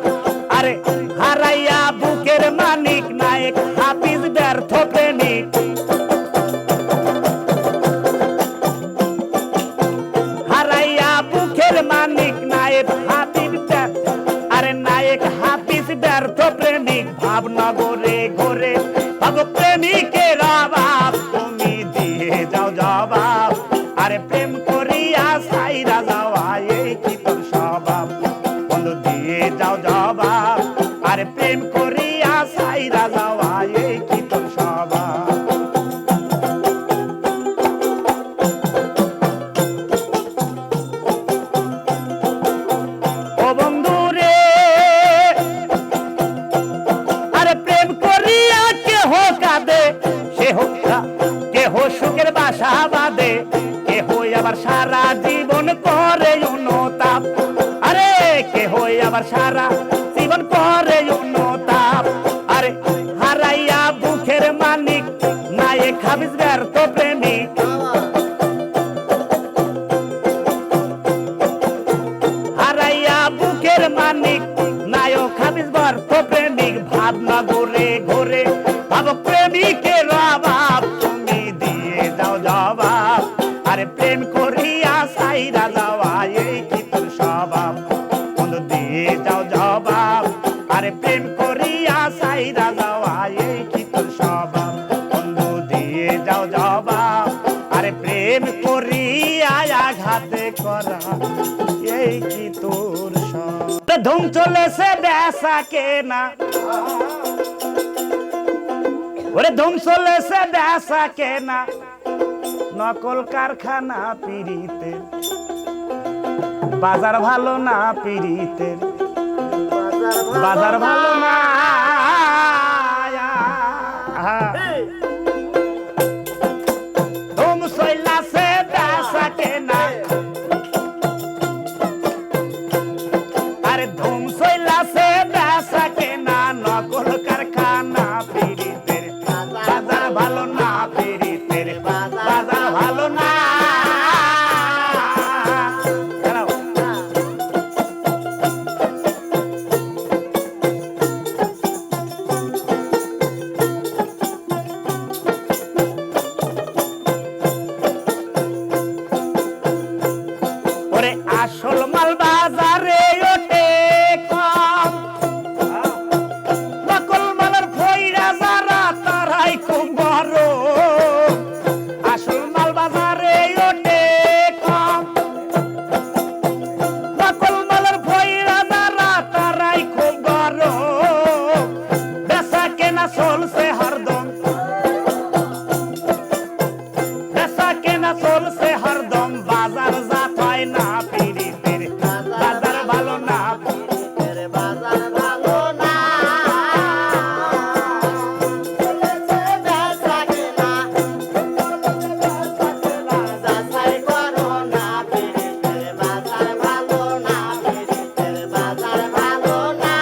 আরে হারাইয়া বুকের মানিক নায়ক হাফিজ ব্যর্থ প্রেমিক হারাইয়া বুকের মানিক নায়ক হাফিজ আরে নায়ক হাফিজ ব্যর্থ প্রেমিক ভাবনগরে ঘরে ভাব প্রেমিকের অভাব তুমি দিয়ে যাও জবাব আরে প্রেম করিয়া সাইরা যাওয়া এই কি তোর স্বভাব বন্ধু দিয়ে যাও জবাব আরে প্রেম করিয়া সাইরা যাওয়া এই কি তোর স্বভাব ও বন্ধু রে আরে প্রেম করিয়া কেহ কাঁদে কেহ সুখের বাসা বাঁধে কেহ আবার সারা জীবন করে অনুতাপ আরে কেহ আবার সারা জীবন করে অনুতাপ আরে হারাইয়া বুকের মানিক নায়ক হাফিজ ব্যর্থ প্রেমিক হারাইয়া বুকের মানিক নায়ক হাফিজ ব্যর্থ প্রেমিক ভাবনগরে ঘরে ভাব প্রেমিকের অভাব তুমি দিয়ে যাও জবাব আরে প্রেম করিয়া সাইরা যাওয়া এই কি তোর স্বভাব বন্ধু দিয়ে যাও জবাব আরে প্রেম করিয়া সাইরা যাওয়া এই কি তোর স্বভাব বন্ধু দিয়ে যাও জবাব আরে প্রেম করিয়া আঘাতে করা এই কি তোর স্বভাব ধুম চলেছে বেসা কেনা ওরে ধুম চলেছে বেসা কেনা নকল কারখানা পিরিতে বাজার ভালো না পিরিতে বাজার ভালো না ধুম চলেছে বেসা কেনা আরে ধুম চলেছে বেসা কেনা নকল কারখানা পিরিতে বাজার ভালো না পিরিতে বাজার ভালো না ওরে আসল মাল বাজারে ওঠে কম নকল মালের ফইরা যারা তারাই খুব বড় আসল মাল বাজারে ওঠে কম নকল মালের ফইরা যারা তারাই খুব বড় বেচা কেনা চলছে হরদম বেচা কেনা চলছে হরদম বাজার জাত হয় না পিরিতের বাজার ভালো না বাজার ভালো না চলেছে বেচা কেনা যাচাই করো না পিরিতের বাজার ভালো না পিরিতের বাজার ভালো না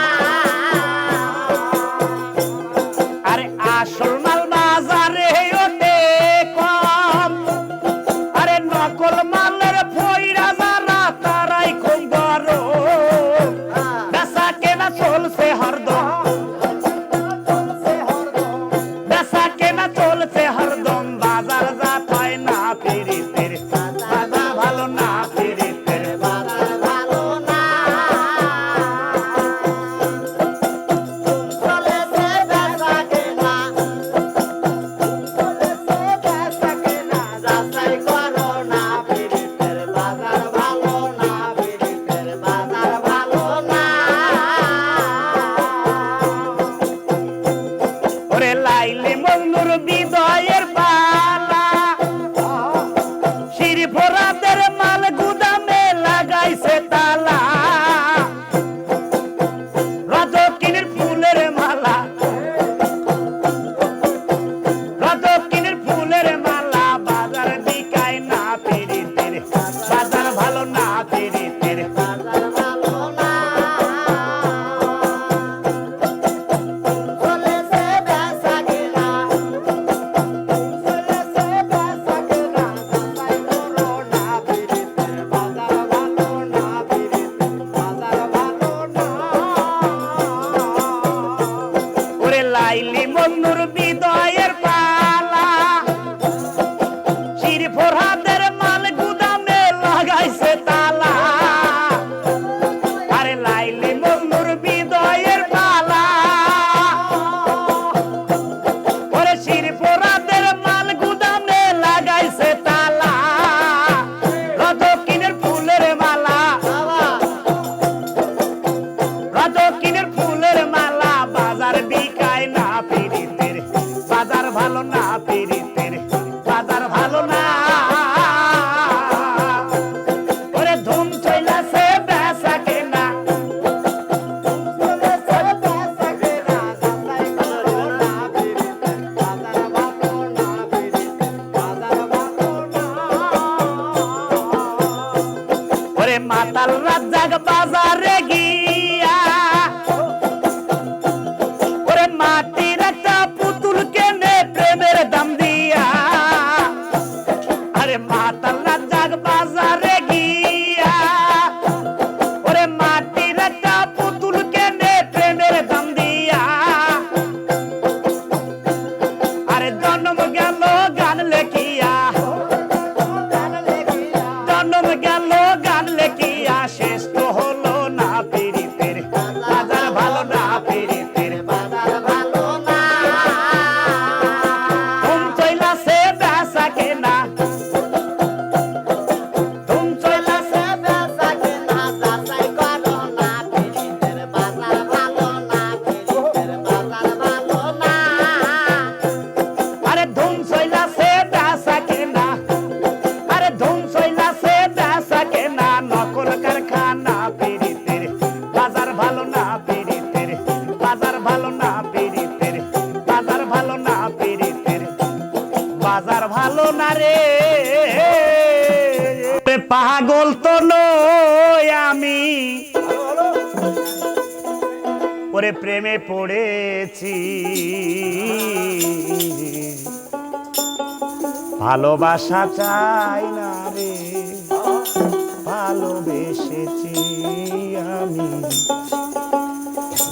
ওরে লাইলি মজনুর বিদয়ের পালা শির ফোরাদের মাল গুদামে লাগাইছে তালা রজকিনীর ফুলের মালা রজকিনীর ফুলের মালা বাজার বিকায় না পিরিতের বাজার ভালো না পিরিতের বাজার ভালো না চলেছে বেচা কেনা চলেছে বেচা কেনা যাচাই করো না পিরিতে বাজার ভালো না পিরিতে বাজার ভালো না ওরে লাইলি মজনুর বিদয়ের পালা শির ফোরাদের মাল গুদামে লাগাইছে তালা আরে লাইলি মজনুর বিদয়ের পালা ওরে শির ফোরাদের মাল গুদামে লাগাইছে তালা রজকিনীর ফুলের মালা রজকিনীর ফুলের মালা বাজার বিকায় না পিরিতের বাজার ভালো না পিরিতের বাজার ভালো না ওরে ধুম চইলাছে বেচা কেনা চলেছে বেচা কেনা যাচাই করো না পিরিতে বাজার ভালো না পিরিতে বাজার ভালো না ওরে মাতাল রাজ্জাক বাজারে গিয়া ওরে মাটির একটা পুতুল কেনে প্রেমের দাম দিয়া আরে মাতাল রাজ্জাক বাজারে গিয়া ওরে মাটির একটা পুতুল কেনে প্রেমের দাম দিয়া আরে জন্ম গেল গান লেখিয়া জন্ম গেল গান লেখিয়া শেষ তো হলো না পিরিতের বাজার ভালো না পিরিতের বাজার ভালো না ধুম চইলাছে বেচা কেনা ধুম চইলাছে বেচা কেনা যাচাই করো না পিরিতের বাজার ভালো না পিরিতের বাজার ভালো না আরে ধুম চইলাছে বেচা কেনা আরে ধুম চইলাছে বেচা কেনা নকল কারখানা পিরিতের বাজার ভালো না পিরিতের বাজার ভালো না পিরিতের বাজার ভালো না পিরিতের বাজার ভালো না রে পাগল তো নই আমি ওরে প্রেমে পড়েছি ভালোবাসা চাই না রে ভালোবেসেছি আমি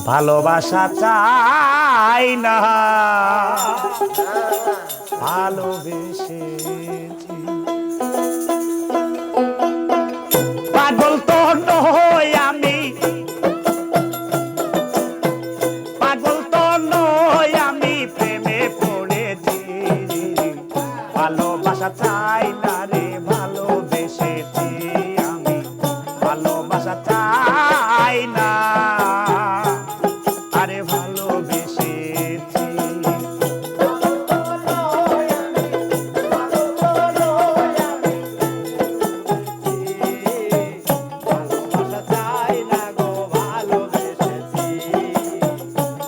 ভালোবাসা চাই না ভালোবেসেছি পাগল তো নই আমি পাগল তো নই আমি প্রেমে পড়েছি ভালোবাসা চাই না রে ভালোবেসেছি আমি ভালোবাসা চাই না আরে ভালোবেসেছি ভালোবাসা চাই না গো ভালোবেসেছি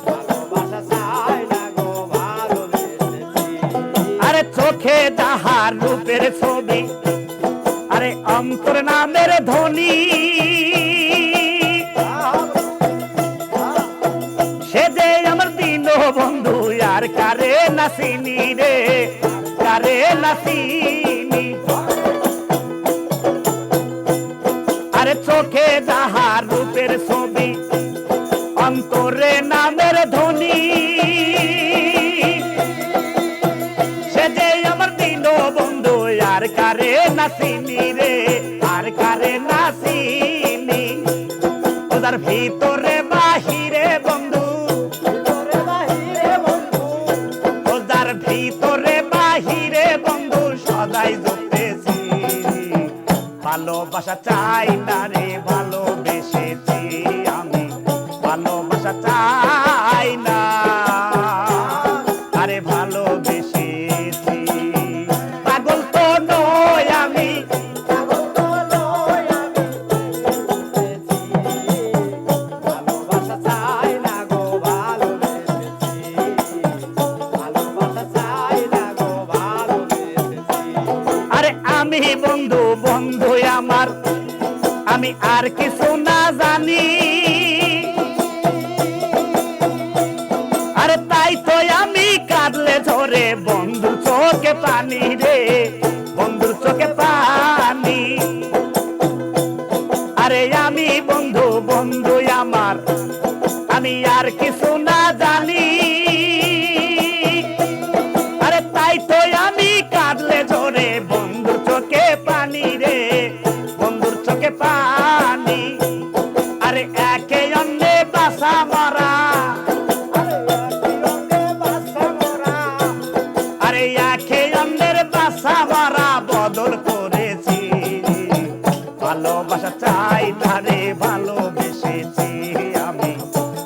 ভালোবাসা চাই না গো ভালোবেসেছি আরে চোখে তাহার রূপের ছবি আরে অন্তর নামের ধ্বনি সে যে আমার দিন বন্ধু আর কারে নাসিনি রে কারে নাসিনি আরে চোখে তাহার রূপের ছবি অন্তরে নামের ধ্বনি সে যে আমার দিন বন্ধু আর কারে নাসিনি রে আর কারে নাসিনি ওদার ভিতরে বাহিরে বন্ধু ভিতরে বাহিরে বন্ধু ওদার ভিতরে বাহিরে বন্ধু সদাই জুটেছি ভালোবাসা চাই না রে ভালোবেসেছি আমি ভালোবাসা চাই না আমি আর কিছু না জানি, আরে তাই তো আমি কাঁদলে ঝরে বন্ধুর চোখে পানি রে, বন্ধুর চোখে পানি। আরে আমি বন্ধু বন্ধু আমার, আমি আর কিছু না জানি, আরে তাই তো আমি কাঁদলে ঝরে বন্ধুর চোখে পানি রে, বন্ধুর চোখে পানি। আরে একে অন্যে বাসা মারা, আরে একে অন্যের বাসা মারা বদল করেছি, ভালোবাসা চাই না রে ভালোবেসেছি আমি,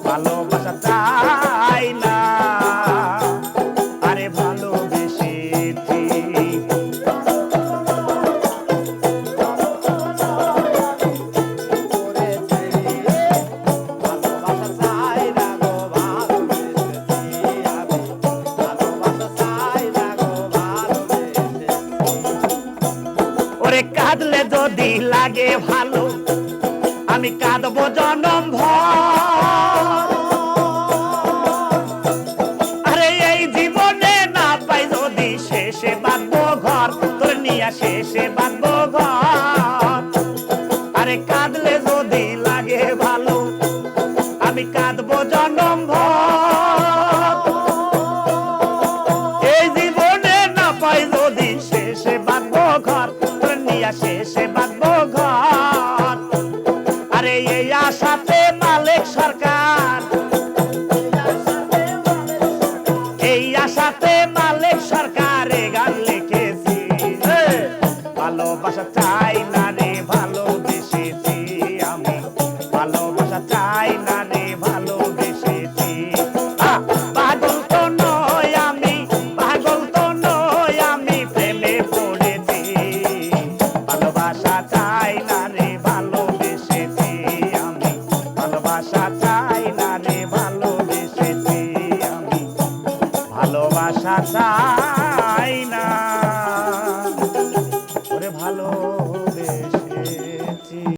ভালোবাসা চাই না আরে ভালোবেসেছি। ওরে কাঁদলে যদি লাগে ভাই